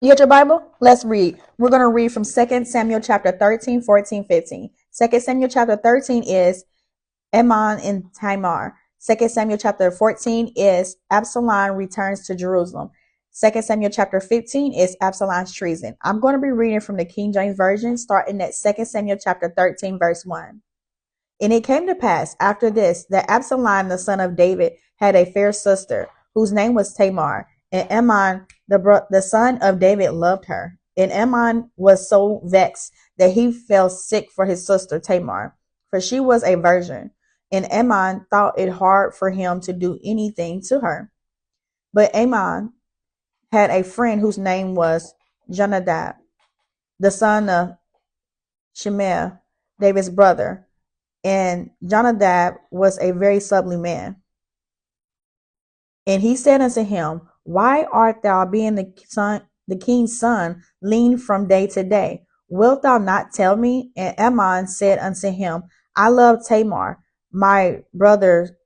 You got your Bible? Let's read. We're going to read from 2 Samuel chapter 13, 14, 15. 2 Samuel chapter 13 is Amnon and Tamar. 2 Samuel chapter 14 is Absalom returns to Jerusalem. 2 Samuel chapter 15 is Absalom's treason. I'm going to be reading from the King James Version, starting at 2 Samuel chapter 13, verse 1. And it came to pass after this that Absalom the son of David had a fair sister, whose name was Tamar, and Amnon the son of David loved her. And Amnon was so vexed that he fell sick for his sister Tamar, for she was a virgin. And Amnon thought it hard for him to do anything to her. But Amnon had a friend whose name was Jonadab, the son of Shemaiah, David's brother. And Jonadab was a very subtly man. And he said unto him, Why art thou, being the king's son, lean from day to day? Wilt thou not tell me? And Amnon said unto him, I love Tamar, my brother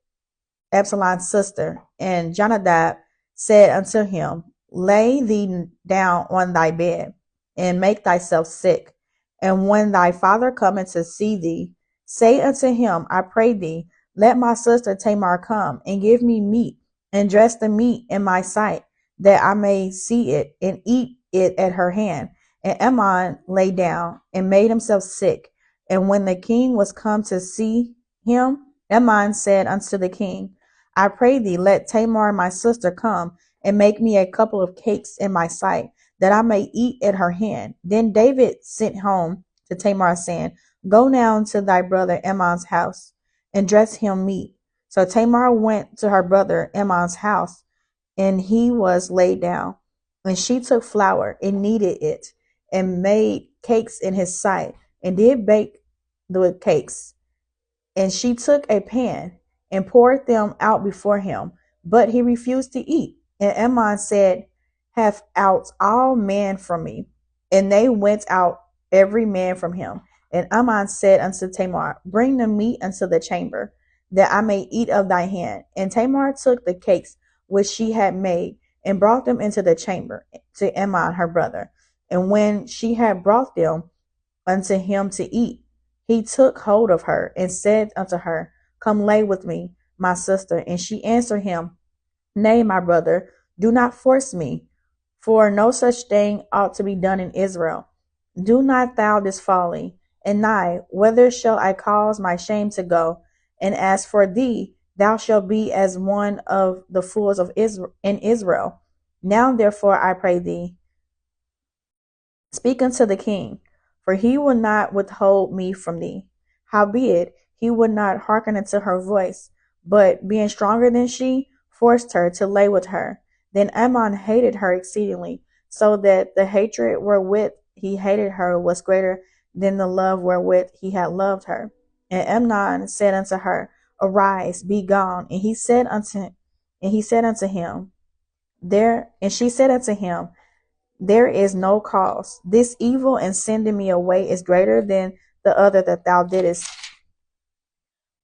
Absalom's sister. And Jonadab said unto him, Lay thee down on thy bed, and make thyself sick. And when thy father cometh to see thee, say unto him, I pray thee, let my sister Tamar come, and give me meat, and dress the meat in my sight, that I may see it, and eat it at her hand. And Amnon lay down, and made himself sick. And when the king was come to see him, Amnon said unto the king, I pray thee, let Tamar my sister come, and make me a couple of cakes in my sight, that I may eat at her hand. Then David sent home to Tamar, saying, Go now to thy brother Amnon's house, and dress him meat. So Tamar went to her brother Amnon's house, and he was laid down. And she took flour, and kneaded it, and made cakes in his sight, and did bake the cakes. And she took a pan, and poured them out before him, but he refused to eat. And Amnon said, Have out all men from me. And they went out every man from him. And Amnon said unto Tamar, Bring the meat unto the chamber, that I may eat of thy hand. And Tamar took the cakes which she had made, and brought them into the chamber to Amnon her brother. And when she had brought them unto him to eat, he took hold of her, and said unto her, Come lay with me, my sister. And she answered him, Nay, my brother, do not force me, for no such thing ought to be done in Israel. Do not thou this folly. And I, whether shall I cause my shame to go? And as for thee, thou shalt be as one of the fools of Israel. Now therefore I pray thee, speak unto the king, for he will not withhold me from thee. Howbeit, he would not hearken unto her voice, but being stronger than she, forced her to lay with her. Then Amnon hated her exceedingly, so that the hatred wherewith he hated her was greater than the love wherewith he had loved her. And Amnon said unto her, Arise, be gone. And she said unto him, There is no cause. This evil in sending me away is greater than the other that thou didst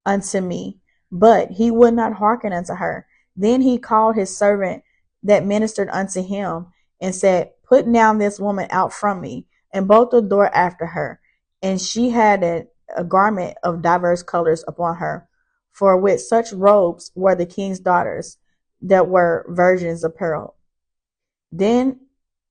unto me. But he would not hearken unto her. Then he called his servant that ministered unto him, and said, Put now this woman out from me, and bolt the door after her. And she had a garment of divers colors upon her, for with such robes were the king's daughters that were virgins apparel. Then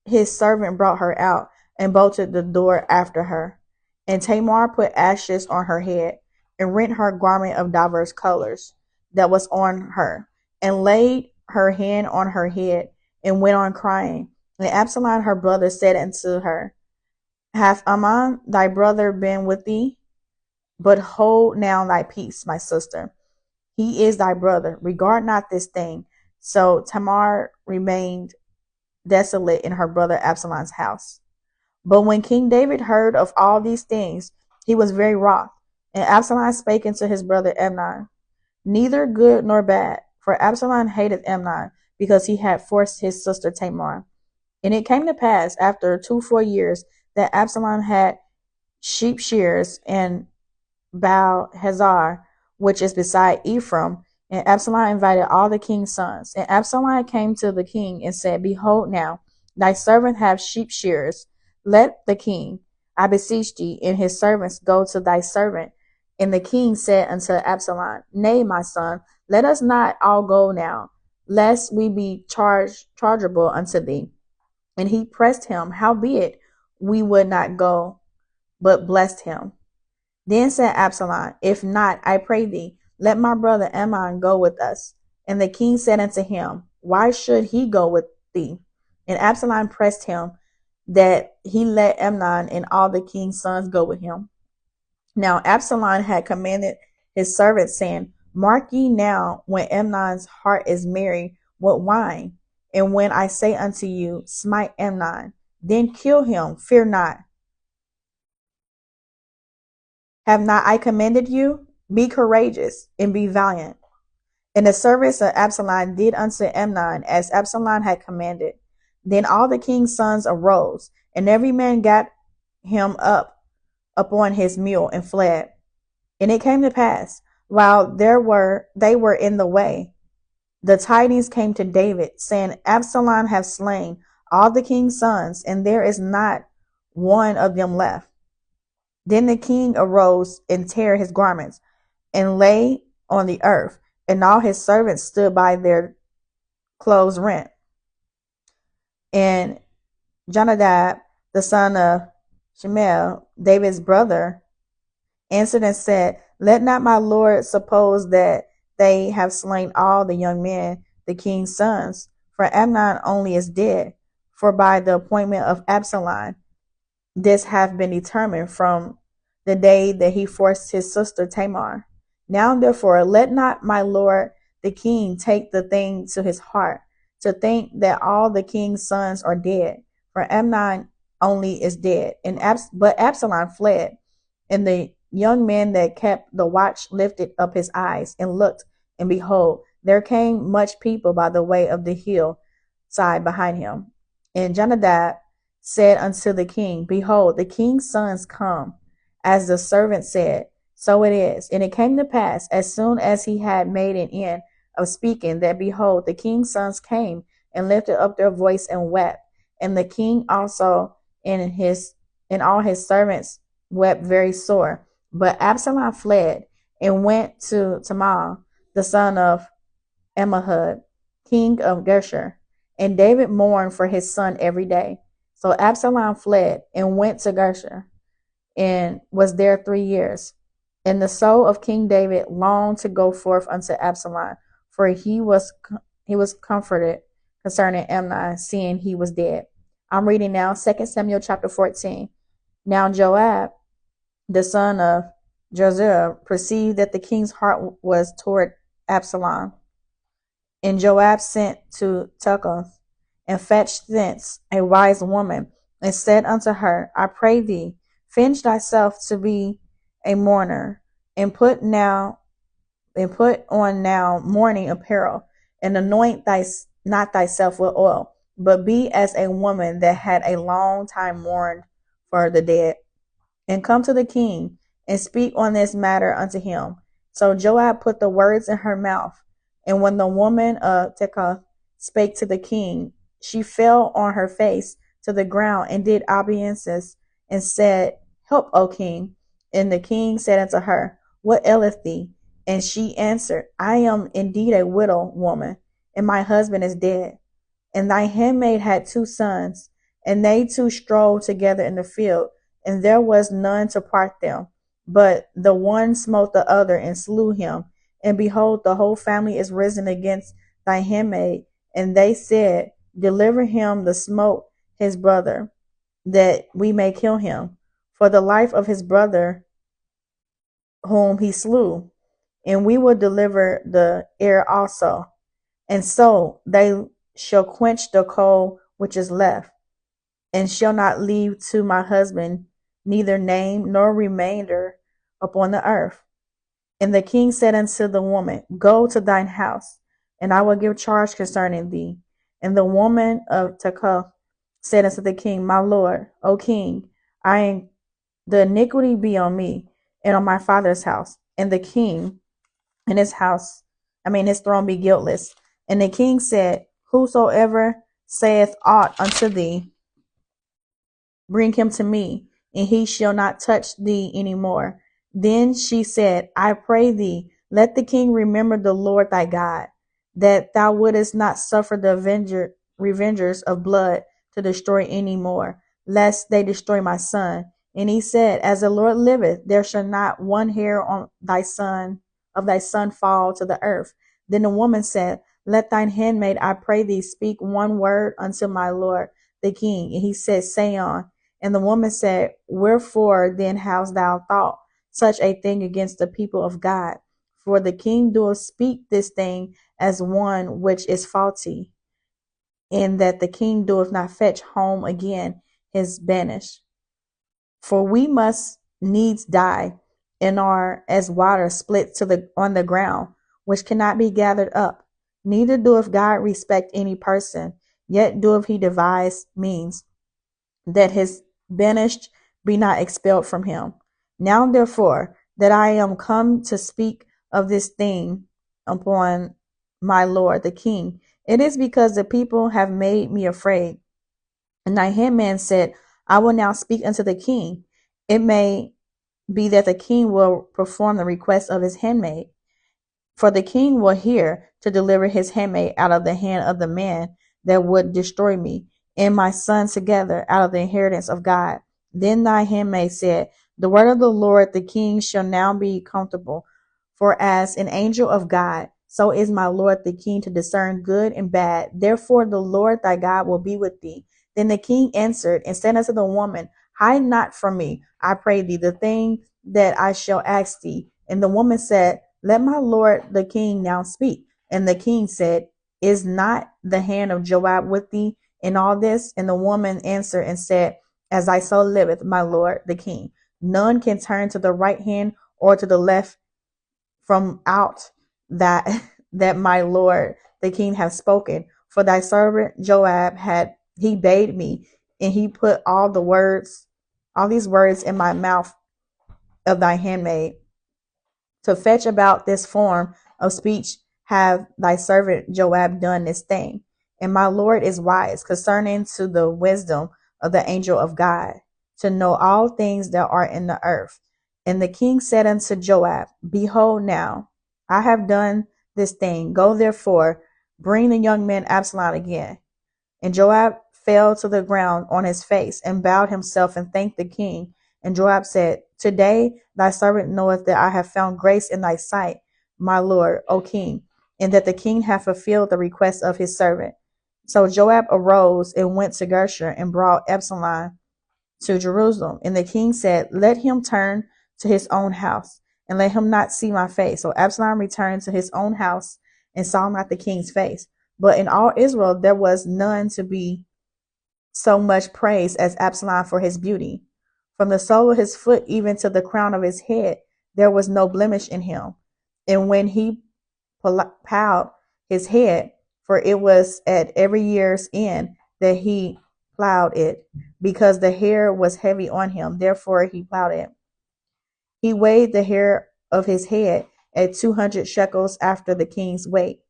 his servant brought her out, and bolted the door after her. And Tamar put ashes on her head, and rent her garment of divers colors that was on her, and laid her hand on her head, and went on crying. And Absalom her brother said unto her, Hath Amnon thy brother been with thee? But hold now thy peace, my sister. He is thy brother. Regard not this thing. So Tamar remained desolate in her brother Absalom's house. But when King David heard of all these things, he was very wroth. And Absalom spake unto his brother Amnon, neither good nor bad, for Absalom hated Amnon, because he had forced his sister Tamar. And it came to pass after 2 full years that Absalom had sheep shears in Baal Hazar, which is beside Ephraim. And Absalom invited all the king's sons. And Absalom came to the king and said, Behold now, Thy servant have sheep shearers. Let the king, I beseech thee, and his servants go to thy servant. And the king said unto Absalom, Nay, my son, let us not all go now, lest we be chargeable unto thee. And he pressed him, howbeit we would not go, but blessed him. Then said Absalom, If not, I pray thee, let my brother Amnon go with us. And the king said unto him, Why should he go with thee? And Absalom pressed him that he let Amnon and all the king's sons go with him. Now Absalom had commanded his servants, saying, Mark ye now, when Amnon's heart is merry, what wine? And when I say unto you, Smite Amnon, then kill him, fear not. Have not I commanded you? Be courageous and be valiant. And the servants of Absalom did unto Amnon as Absalom had commanded. Then all the king's sons arose, and every man got him up upon his mule and fled. And it came to pass, while they were in the way, the tidings came to David, saying, Absalom hath slain all the king's sons, and there is not one of them left. Then the king arose and tare his garments, and lay on the earth, and all his servants stood by their clothes rent. And Jonadab, the son of Shemel, David's brother, answered and said, Let not my lord suppose that they have slain all the young men, the king's sons, for Amnon only is dead. For by the appointment of Absalom, this hath been determined from the day that he forced his sister Tamar. Now therefore let not my lord the king take the thing to his heart, to think that all the king's sons are dead, for Amnon only is dead. But Absalom fled, and the young man that kept the watch lifted up his eyes and looked, and behold, there came much people by the way of the hill side behind him. And Jonadab said unto the king, Behold, the king's sons come. As the servant said, so it is. And it came to pass, as soon as he had made an end of speaking, that behold, the king's sons came and lifted up their voice and wept. And the king also and all his servants wept very sore. But Absalom fled and went to Tamar, the son of Ammihud, king of Geshur. And David mourned for his son every day. So Absalom fled and went to Geshur, and was there 3 years. And the soul of King David longed to go forth unto Absalom, for he was comforted concerning Amnon, seeing he was dead. I'm reading now 2 Samuel chapter 14. Now Joab, the son of Josiah, perceived that the king's heart was toward Absalom. And Joab sent to Tekoa, and fetched thence a wise woman, and said unto her, I pray thee, finish thyself to be a mourner, and put on now mourning apparel, and anoint not thyself with oil, but be as a woman that had a long time mourned for the dead, and come to the king, and speak on this matter unto him. So Joab put the words in her mouth. And when the woman of Tekoa spake to the king, she fell on her face to the ground and did obeisances, and said, Help, O king. And the king said unto her, What aileth thee? And she answered, I am indeed a widow woman, and my husband is dead. And thy handmaid had 2 sons, and they 2 strolled together in the field, and there was none to part them. But the one smote the other and slew him. And behold, the whole family is risen against thy handmaid. And they said, Deliver him the smote his brother, that we may kill him, for the life of his brother whom he slew. And we will deliver the heir also. And so they shall quench the coal which is left, and shall not leave to my husband neither name nor remainder upon the earth. And the king said unto the woman, Go to thine house, and I will give charge concerning thee. And the woman of Tekoa said unto the king, My lord, O king, the iniquity be on me and on my father's house, and the king and his throne be guiltless. And the king said, Whosoever saith aught unto thee, bring him to me, and he shall not touch thee any more. Then she said, I pray thee, let the king remember the Lord thy God, that thou wouldest not suffer the revengers of blood to destroy any more, lest they destroy my son. And he said, As the Lord liveth, there shall not one hair on thy son fall to the earth. Then the woman said, Let thine handmaid, I pray thee, speak one word unto my lord the king. And he said, Say on. And the woman said, Wherefore then hast thou thought such a thing against the people of God? For the king doeth speak this thing as one which is faulty, in that the king doeth not fetch home again his banished. For we must needs die, and are as water split on the ground, which cannot be gathered up. Neither doeth God respect any person, yet doeth he devise means that his banished be not expelled from him. Now therefore that I am come to speak of this thing upon my lord the king, it is because the people have made me afraid. And thy handmaid said, I will now speak unto the king. It may be that the king will perform the request of his handmaid. For the king will hear to deliver his handmaid out of the hand of the man that would destroy me and my son together out of the inheritance of God. Then thy handmaid said, The word of the Lord the king shall now be comfortable. For as an angel of God, so is my lord the king to discern good and bad. Therefore the Lord thy God will be with thee. Then the king answered and said unto the woman, Hide not from me, I pray thee, the thing that I shall ask thee. And the woman said, Let my lord the king now speak. And the king said, Is not the hand of Joab with thee in all this? And the woman answered and said, As thy soul liveth, my lord the king, none can turn to the right hand or to the left from out that that my lord the king hath spoken. For thy servant Joab he bade me, and he put all these words in my mouth of thy handmaid, to fetch about this form of speech have thy servant Joab done this thing. And my Lord is wise concerning to the wisdom of the angel of God, to know all things that are in the earth. And the king said unto Joab, Behold now, I have done this thing. Go therefore, bring the young man Absalom again. And Joab fell to the ground on his face and bowed himself and thanked the king. And Joab said, Today thy servant knoweth that I have found grace in thy sight, my lord, O king, and that the king hath fulfilled the request of his servant. So Joab arose and went to Geshur and brought Absalom to Jerusalem. And the king said, Let him turn to his own house, and let him not see my face. So Absalom returned to his own house and saw not the king's face. But in all Israel there was none to be so much praised as Absalom for his beauty. From the sole of his foot even to the crown of his head, there was no blemish in him. And when he plowed his head, for it was at every year's end that he plowed it, because the hair was heavy on him, therefore he plowed it. He weighed the hair of his head at 200 shekels after the king's weight.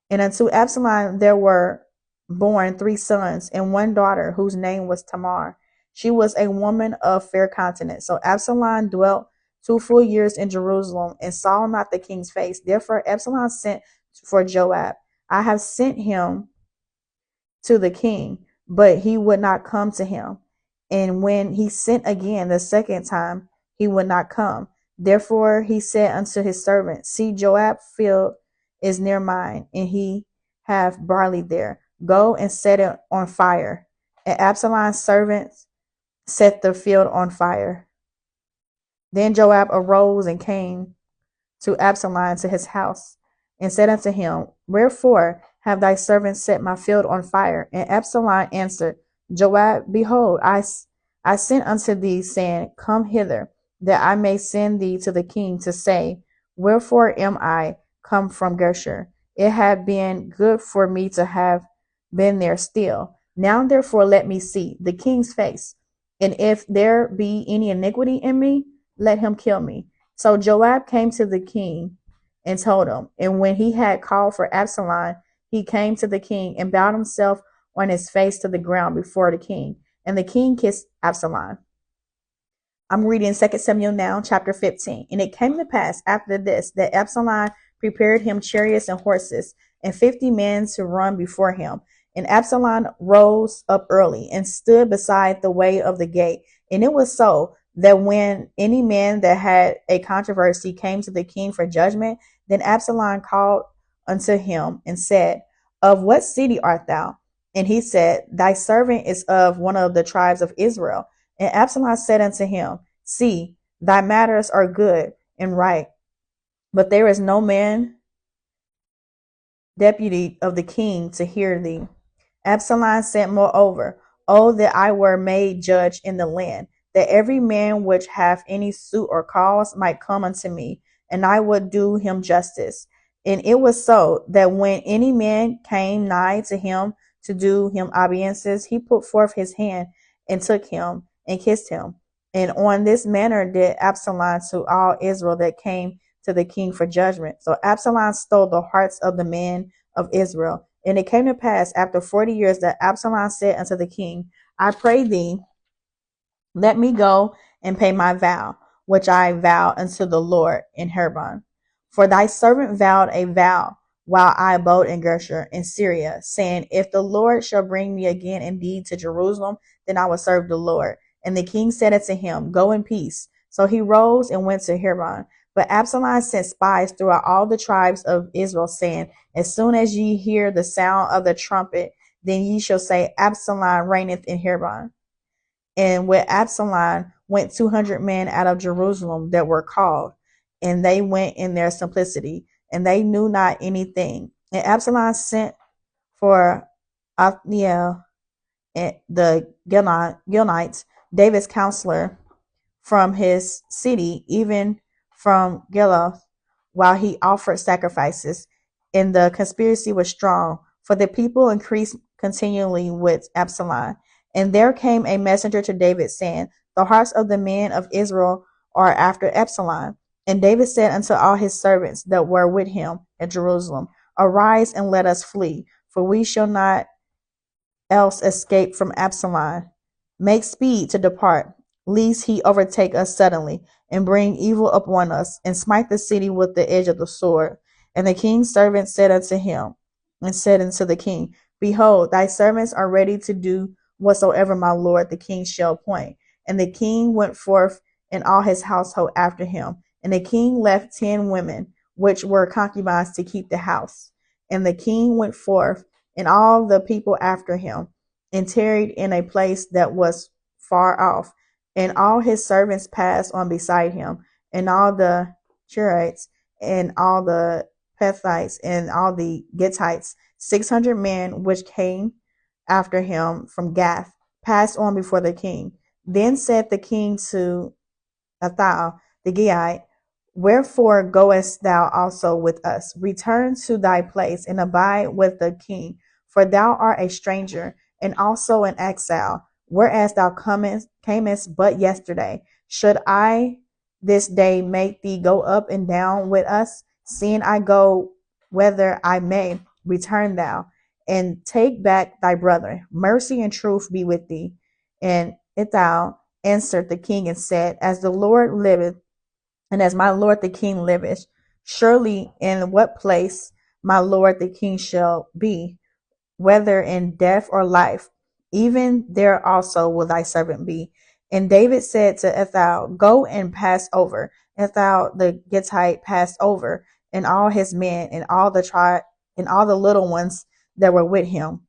And unto Absalom there were born 3 sons and 1 daughter, whose name was Tamar. She was a woman of fair countenance. So Absalom dwelt 2 full years in Jerusalem and saw not the king's face. Therefore Absalom sent for Joab. I have sent him to the king, but he would not come to him. And when he sent again the second time, he would not come. Therefore he said unto his servant, See, Joab's field is near mine, and he hath barley there. Go and set it on fire. And Absalom's servants set the field on fire. Then Joab arose and came to Absalom to his house, and said unto him, Wherefore have thy servants set my field on fire? And Absalom answered Joab, Behold, I sent unto thee, saying, Come hither, that I may send thee to the king to say, Wherefore am I come from Geshur? It had been good for me to have been there still. Now therefore let me see the king's face, and if there be any iniquity in me, let him kill me. So Joab came to the king and told him. And when he had called for Absalom, he came to the king and bowed himself on his face to the ground before the king. And the king kissed Absalom. I'm reading 2 Samuel now, chapter 15. And it came to pass after this that Absalom prepared him chariots and horses, and 50 men to run before him. And Absalom rose up early and stood beside the way of the gate. And it was so that when any man that had a controversy came to the king for judgment, then Absalom called unto him and said, Of what city art thou? And he said, Thy servant is of one of the tribes of Israel. And Absalom said unto him, See, thy matters are good and right, but there is no man deputy of the king to hear thee. Absalom said moreover, Oh, that I were made judge in the land, that every man which hath any suit or cause might come unto me, and I would do him justice. And it was so that when any man came nigh to him to do him obeisances, he put forth his hand and took him and kissed him. And on this manner did Absalom to all Israel that came to the king for judgment. So Absalom stole the hearts of the men of Israel. And it came to pass after 40 years that Absalom said unto the king, I pray thee, let me go and pay my vow, which I vow unto the Lord in Hebron. For thy servant vowed a vow while I abode in Geshur in Syria, saying, If the Lord shall bring me again indeed to Jerusalem, then I will serve the Lord. And the king said unto him, Go in peace. So he rose and went to Hebron. But Absalom sent spies throughout all the tribes of Israel, saying, As soon as ye hear the sound of the trumpet, then ye shall say, Absalom reigneth in Hebron. And with Absalom went 200 men out of Jerusalem that were called, and they went in their simplicity, and they knew not anything. And Absalom sent for Othniel and the Gilonites, David's counselor, from his city, even from Giloth, while he offered sacrifices. And the conspiracy was strong, for the people increased continually with Absalom. And there came a messenger to David, saying, The hearts of the men of Israel are after Absalom. And David said unto all his servants that were with him at Jerusalem, Arise and let us flee, for we shall not else escape from Absalom. Make speed to depart, lest he overtake us suddenly, and bring evil upon us, and smite the city with the edge of the sword. And the king's servant said unto him, and said unto the king, Behold, thy servants are ready to do whatsoever my lord the king shall appoint. And the king went forth, and all his household after him. And the king left 10 women, which were concubines, to keep the house. And the king went forth, and all the people after him, and tarried in a place that was far off. And all his servants passed on beside him, and all the Cherites, and all the Pethites, and all the Gittites, 600 men which came after him from Gath, passed on before the king. Then said the king to Athal the Gittite, Wherefore goest thou also with us? Return to thy place, and abide with the king, for thou art a stranger, and also an exile, whereas thou camest but yesterday. Should I this day make thee go up and down with us? Seeing I go whither I may, return thou, and take back thy brother. Mercy and truth be with thee. And Ithal answered the king and said, As the Lord liveth, and as my lord the king liveth, surely in what place my lord the king shall be, whether in death or life, even there also will thy servant be. And David said to Ithal, Go and pass over. Ithal the Gittite passed over, and all his men, and all the little ones that were with him.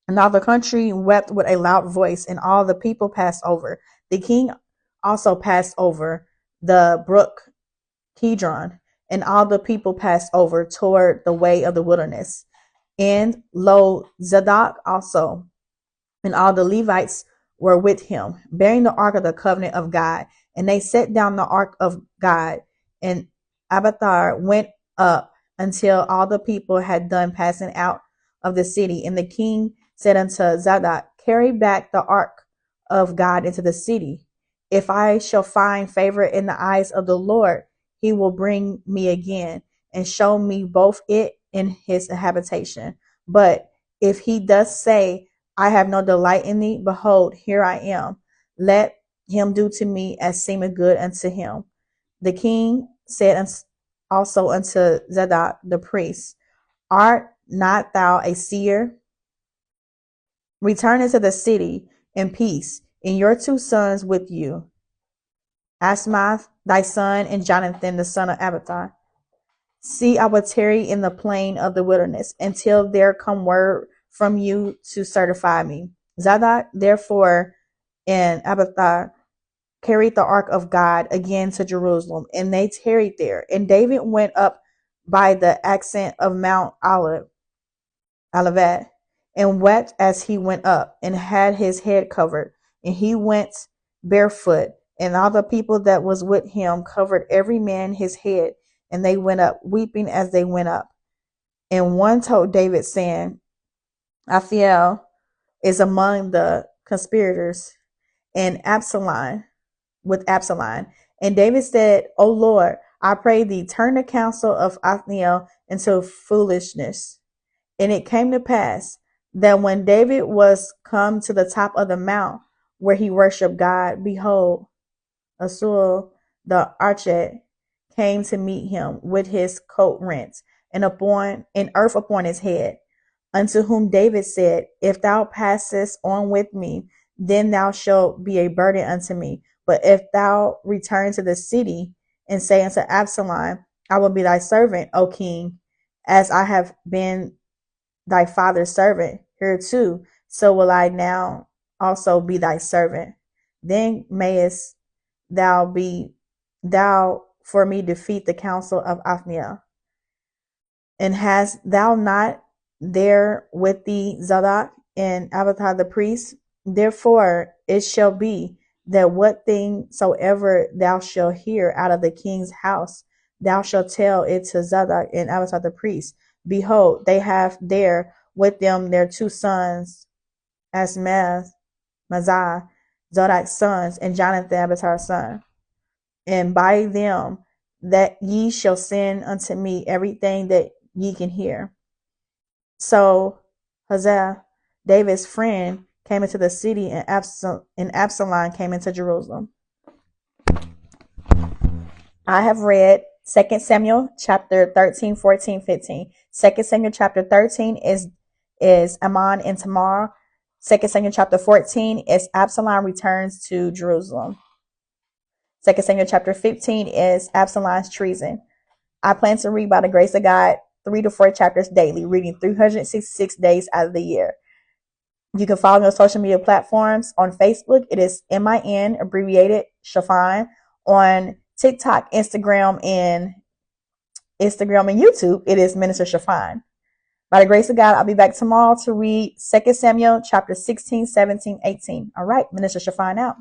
And all the country wept with a loud voice, and all the people passed over. The king also passed over the brook Kidron, and all the people passed over toward the way of the wilderness. And lo, Zadok also, and all the Levites were with him, bearing the ark of the covenant of God. And they set down the ark of God, and Abiathar went up until all the people had done passing out of the city. And the king said unto Zadok, Carry back the ark of God into the city. If I shall find favor in the eyes of the Lord, he will bring me again, and show me both it and his habitation. But if he does say, I have no delight in thee. Behold, here I am. Let him do to me as seemeth good unto him. The king said also unto Zadok the priest, Art not thou a seer? Return into the city in peace, and your two sons with you, Asmath thy son, and Jonathan the son of Abiathar. See, I will tarry in the plain of the wilderness until there come word from you to certify me. Zadok therefore and Abiathar carried the ark of God again to Jerusalem, and they tarried there. And David went up by the ascent of Mount Olivet, and wept as he went up, and had his head covered, and he went barefoot, and all the people that was with him covered every man his head, and they went up, weeping as they went up. And one told David, saying, Aphiel is among the conspirators, and Absalom with Absalom. And David said, O Lord, I pray thee, turn the counsel of Othniel into foolishness. And it came to pass that when David was come to the top of the mount where he worshipped God, behold, Asul the Archet came to meet him with his coat rent and earth upon his head. Unto whom David said, If thou passest on with me, then thou shalt be a burden unto me. But if thou return to the city and say unto Absalom, I will be thy servant, O king, as I have been thy father's servant hereto, so will I now also be thy servant. Then mayest thou for me defeat the counsel of Othniel. And hast thou not there with thee Zadok and Abiathar the priest? Therefore it shall be that what thing soever thou shalt hear out of the king's house, thou shalt tell it to Zadok and Abiathar the priest. Behold, they have there with them their two sons, Asmath, Mazah, Zadok's sons, and Jonathan, Abiatar's son. And by them that ye shall send unto me everything that ye can hear. So Hazael, David's friend, came into the city, and Absalom came into Jerusalem. I have read 2 Samuel chapter 13, 14, 15. 2 Samuel chapter 13 is Amnon and Tamar. 2 Samuel chapter 14 is Absalom returns to Jerusalem. 2 Samuel chapter 15 is Absalom's treason. I plan to read by the grace of God 3 to 4 chapters daily, reading 366 days out of the year. You can follow me on social media platforms. On Facebook, it is MIN, abbreviated, Chiffon. On TikTok, Instagram, and YouTube, it is Minister Chiffon. By the grace of God, I'll be back tomorrow to read 2 Samuel chapter 16, 17, 18. All right, Minister Chiffon out.